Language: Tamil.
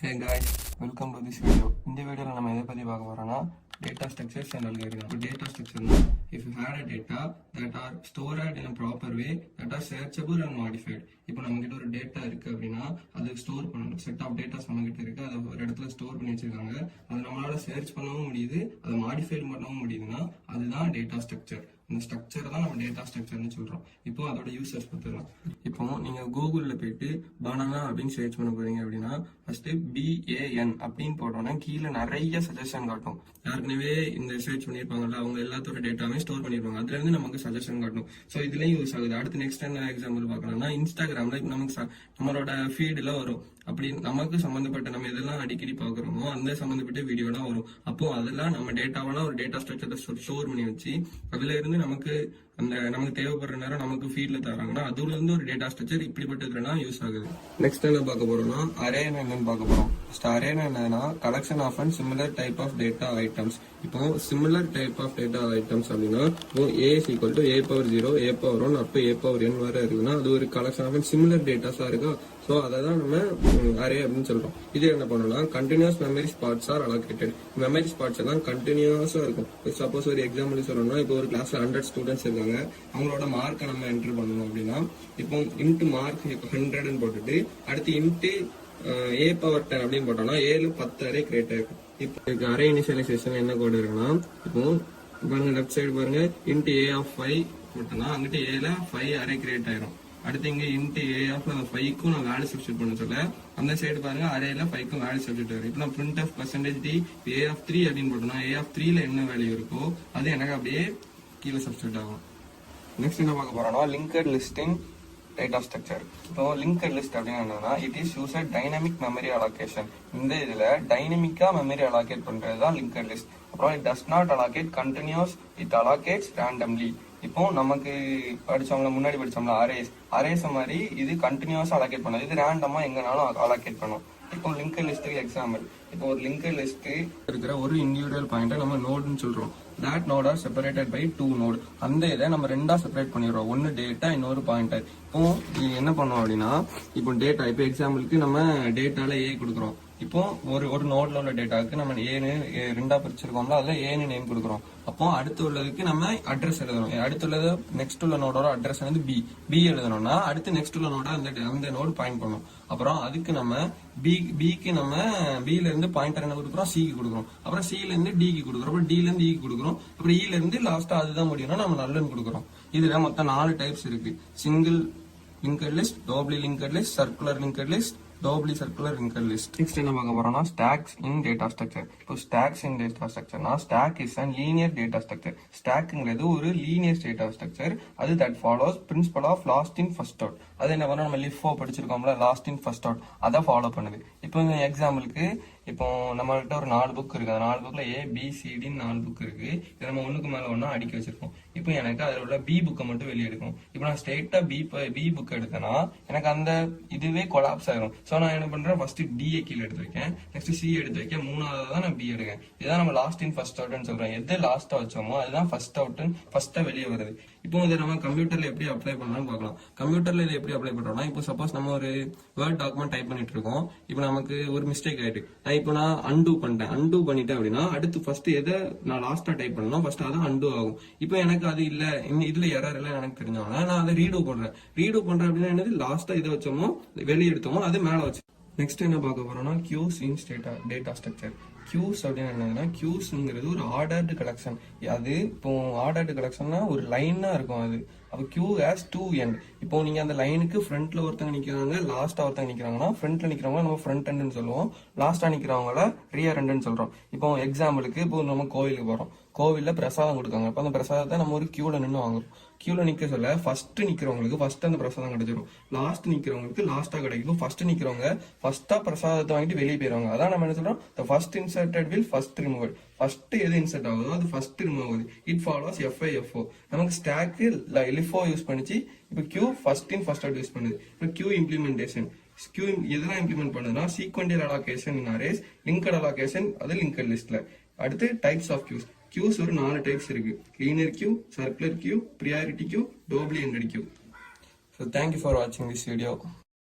Hey guys, welcome to this video. In this video, we will talk about data structures and algorithms. Data structure, if you had a data that are stored in a proper way, that are searchable and modified. If we have a data, we store a set of data, we store search modified that's data structure. இந்த ஸ்ட்ரக்சர் தான் நம்ம டேட்டா ஸ்ட்ரக்சர்னு சொல்றோம். இப்போ அதோட யூசர்ஸ் பார்த்துக்கலாம். இப்போ நீங்க கூகுள்ல போயிட்டு பனானா அப்படின்னு சர்ச் பண்ண போறீங்க அப்படின்னா ஃபர்ஸ்ட் BAN அப்படின்னு போட்டோம்னா கீழே நிறைய சஜஷன் காட்டும். யாருக்குனவே இந்த சர்ச் பண்ணிருப்பாங்கல்ல, அவங்க எல்லாத்தோட டேட்டாவே ஸ்டோர் பண்ணிருப்பாங்க. அதுல இருந்து நமக்கு சஜஷன் காட்டும். ஸோ இதுலயும் யூஸ் ஆகுது. அடுத்து நெக்ஸ்ட் என்ன எக்ஸாம்பிள் பார்க்கலாம்னா இன்ஸ்டாகிராம்ல நமக்கு நம்மளோட ஃபீடுல வரும். அப்படி நமக்கு சம்பந்தப்பட்ட நம்ம எதெல்லாம் அடிக்கடி பாக்குறோமோ அந்த சம்பந்தப்பட்ட வீடியோலாம் வரும். அப்போ அதெல்லாம் நம்ம டேட்டாவெல்லாம் ஒரு டேட்டா ஸ்ட்ரக்சர்ல ஸ்டோர் பண்ணி வச்சு அதுல இருந்து நமக்கு தேவைப்படுற நேரம் நமக்கு ஃபீட்ல தராங்கன்னா அதுல இருந்து ஒரு டேட்டா ஸ்ட்ரக்சர் இப்படிப்பட்டதுலாம் யூஸ் ஆகுது. நெக்ஸ்ட் என்ன பார்க்க போறோம்னா அரேனா என்னன்னு பார்க்க போறோம். அரேனா என்னன்னா collection of and similar type of data items. இப்போ similar type of data items அப்படின்னா இப்போ A is equal to A⁴, A⁴1 up to A⁴n வரை இருக்குன்னா அது ஒரு கலெக்ஷன் ஆஃப் அண்ட் சிமிலர் டேட்டாஸா இருக்கா. ஸோ அதை தான் நம்ம அரே அப்படின்னு சொல்றோம். இது என்ன பண்ணலாம், continuous memory spots are allocated. Memory spots எல்லாம் கண்டினியூஸா இருக்கும். சப்போஸ் ஒரு எக்ஸாம்பிள் சொல்லணும்னா இப்போ ஒரு கிளாஸ்ல 100 ஸ்டூடெண்ட்ஸ் இருக்காங்க, அவங்களோட மார்க்கை நம்ம என்ட்ரு பண்ணணும் அப்படின்னா இப்போ இன்ட்டு மார்க் 100 போட்டுட்டு அடுத்து இன்ட்டு A⁻10 அப்படின்னு போட்டோம்னா 10 அரே கிரியேட் ஆயிருக்கும். இப்போ அரே இனிஷியலைசேஷன் என்ன கோட் இருக்குன்னா இப்போ பாருங்க லெஃப்ட் சைடு பாருங்க இன்ட்டு A⁵ போட்டோம்னா அங்கிட்டு A ல 5 அரே கிரியேட் ஆயிரும். அடுத்து இங்க இன்ட்டு A⁵ நான் வேல்யூ சப்ஸ்டிட் பண்ண சொல்ல அந்த சைடு பாருங்க அரேல 5க்கும் வேல்யூ சப்ஸ்டிட் ஆகும். இப்போ நான் printf %d A⁵ அப்படின்னு போட்டோம்னா A⁵ என்ன வேல்யூ இருக்கோ அது எனக்கு அப்படியே கீழே சப்ஸ்டிட் ஆகும். நெக்ஸ்ட் என்ன பார்க்க போறோம்னா லிங்கட் லிஸ்டிங் டேட்டா ஸ்ட்ரக்சர். இப்போ லிங்கட் லிஸ்ட் அப்படின்னு என்னன்னா it is use dynamic memory allocation. இந்த இதுல டைனமிக்கா மெமரி அலோகேட் பண்றது தான் லிங்கட் லிஸ்ட். அப்புறம் it does not allocate continuous, it allocates randomly. இப்போ நமக்கு முன்னாடி படிச்சோம்ல அரேஸ் மாதிரி இது கண்டினியூஸா அலோகேட் பண்ணது, இது ரேண்டமா எங்கனாலும் அலோகேட் பண்ணும். இப்போ லிங்கட் லிஸ்ட்டுக்கு எக்ஸாம்பிள், இப்போ ஒரு லிங்கட் லிஸ்ட் இருக்கிற ஒரு இண்டிவிஜுவல் பாயிண்ட்டை நம்ம நோடுன்னு சொல்றோம். that node are separated by 2 node. அந்த இதை நம்ம ரெண்டா செப்பரேட் பண்ணிடுறோம், ஒன்னு டேட்டா இன்னொரு பாயிண்டர். இப்போ என்ன பண்ணுவோம் அப்படின்னா இப்போ டேட்டா, இப்போ எக்ஸாம்பிளுக்கு நம்ம டேட்டால A கொடுக்குறோம். இப்போ ஒரு நோட்ல உள்ள டேட்டாவுக்கு நம்ம ஏன்னு ரெண்டா பிரிச்சிருக்கோம்ல, அதுல ஏன்னு நேம் கொடுக்குறோம். அப்போ அடுத்து உள்ளதுக்கு நம்ம அட்ரஸ் எழுதணும். அடுத்து உள்ளது நெக்ஸ்ட் உள்ள நோடோட அட்ரஸ் வந்து பி எழுதணும்னா அடுத்து நெக்ஸ்ட் உள்ள நோட அந்த நோடு பாயிண்ட் பண்ணும். அப்புறம் அதுக்கு நம்ம பிக்கு நம்ம பில இருந்து பாயிண்டர் என்ன கொடுக்குறோம், சிக்கு கொடுக்குறோம். அப்புறம் சில இருந்து டிக்கு கொடுக்குறோம். அப்புறம் டில இருந்து ஈக்கு கொடுக்குறோம். அப்புறம் ஈல இருந்து லாஸ்டா அதுதான் முடியும்னா நம்ம நல்லன்னு கொடுக்குறோம். இதுல மொத்தம் 4 டைப்ஸ் இருக்கு. Single linked list, double linked list, circular linked list, double circular linked list. Next என்ன பார்க்க போறோம்னா ஸ்டாக்ஸ் இன் டேட்டா ஸ்ட்ரக்சர். இப்போ ஸ்டாக்ஸ் இன் டேட்டா ஸ்ட்ரக்சர்னா stack is and linear data structure. ஸ்டாக்ங்கிறது ஒரு லீனியர் டேட்டா ஸ்ட்ரக்சர். அது that follows principle of last in first out. அது என்ன பண்ணா நம்ம லிஃபோ படிச்சிருக்கோம்ல, லாஸ்ட் இன் ஃபர்ஸ்ட் அவுட், அதை ஃபாலோ பண்ணுது. இப்போ எக்ஸாம்பிளுக்கு இப்போ நம்மகிட்ட ஒரு 4 புக் இருக்கு. அந்த 4 புக்ல ABCD 4 புக் இருக்கு. இது நம்ம ஒண்ணுக்கு மேல ஒன்னா அடுக்கி வச்சிருக்கோம். இப்போ எனக்கு அதுல உள்ள B புக்கை மட்டும் வெளியே எடுக்கணும். இப்போ நான் ஸ்ட்ரெயிட்டா B புக் எடுத்தேன்னா எனக்கு அந்த இதுவே கொலாப்ஸ் ஆயிரும். சோ நான் என்ன பண்றேன், ஃபர்ஸ்ட் D கீழே எடுத்து வைக்கேன், நெக்ஸ்ட் C எடுத்து வைக்கேன், மூணாவது தான் நான் B எடுக்கேன். இதான் நம்ம லாஸ்ட் இன் ஃபர்ஸ்ட் அவுட்னு சொல்றோம். எது லாஸ்டா வச்சோமோ அதுதான் ஃபர்ஸ்ட் அவுட், ஃபர்ஸ்டா வெளியே வருது. இப்போ இதை நம்ம கம்ப்யூட்டர்ல எப்படி அப்ளை பண்ணலாம்னு பார்க்கலாம். கம்ப்யூட்டர்ல இதை எப்படி அப்ளை பண்றோம்னா இப்போ சப்போஸ் நம்ம ஒரு வேர்ட் டாக்குமெண்ட் டைப் பண்ணிட்டு இருக்கோம். இப்போ நமக்கு ஒரு மிஸ்டேக் ஆயிட்டு இப்போ நான் அன்டூ பண்ணிட்டேன் அப்படின்னா அடுத்து ஃபர்ஸ்ட் எதை நான் லாஸ்டா டைப் பண்ணணும் ஃபர்ஸ்ட் அதான் அன்டூ ஆகும். இப்போ எனக்கு அது இல்ல, இதுல எரர் இல்ல எனக்கு தெரிஞ்சவங்க நான் அதை ரீடூ பண்றேன் அப்படின்னா என்னது, லாஸ்டா இதை வச்சோமோ வெளியே எடுத்தோமோ அது மேல வச்சு. நெக்ஸ்ட் என்ன பார்க்க போறோம்னா கியூஸ் இன் டேட்டா ஸ்ட்ரக்சர். கியூஸ் அப்படின்னு என்னன்னா கியூஸ்ங்கிறது ஒரு ஆர்டர்டு கலெக்ஷன். அது இப்போ ஆர்டர்டு கலெக்ஷன்னா ஒரு லைனா இருக்கும். அது அப்போ கியூ ஹேஸ் 2 end. இப்போ நீங்க அந்த லைனுக்கு ஃப்ரண்ட்ல ஒருத்தங்க நிக்கிறாங்க, லாஸ்டா ஒருத்தங்க நிக்கிறாங்கன்னா ஃப்ரண்ட்ல நிக்கிறவங்க நம்ம ஃப்ரண்ட் எண்ட்னு சொல்லுவோம், லாஸ்டா நிக்கிறவங்கள ரியர் எண்ட்னு சொல்றோம். இப்போ எக்ஸாம்பிளுக்கு இப்போ நம்ம கோவிலுக்கு போறோம், கோவில்ல பிரசாதம் கொடுக்காங்க. அப்ப அந்த பிரசாதத்தை நம்ம ஒரு கியூல நின்று வாங்குறோம். கியூல நிக்க சொல்ல ஃபர்ஸ்ட் நிக்கிறவங்களுக்கு ஃபர்ஸ்ட் அந்த பிரசாதம் கிடைச்சிடும், லாஸ்ட் நிக்கிறவங்களுக்கு லாஸ்டா கிடைக்கும். ஃபர்ஸ்ட் நிக்கிறவங்க ஃபர்ஸ்டா பிரசாதத்தை வாங்கிட்டு வெளியே போயிருவாங்க. அதான் நம்ம என்ன சொல்றோம், the first inserted will first removed. First எது இன்சர்ட் ஆகுதோ அது ஃபர்ஸ்ட் ரிமூவ் ஆகுது. It follows FIFO. நமக்கு ஸ்டாக் LIFO யூஸ் பண்ணிச்சு. இப்போ queue first in first out use பண்ணுது. இப்போ கியூ இம்ப்ளிமெண்டேஷன், கியூ எதெல்லாம் இம்ப்ளிமெண்ட் பண்ணுதுன்னா sequential allocation in arrays, linked allocation அது லிங்கட் லிஸ்ட்ல. அடுத்து டைப்ஸ் ஆஃப் கியூஸ். கியூஸ் ஒரு 4 டைப்ஸ் இருக்கு. Linear queue, circular queue, priority queue, double ended queue. So thank you for watching this video.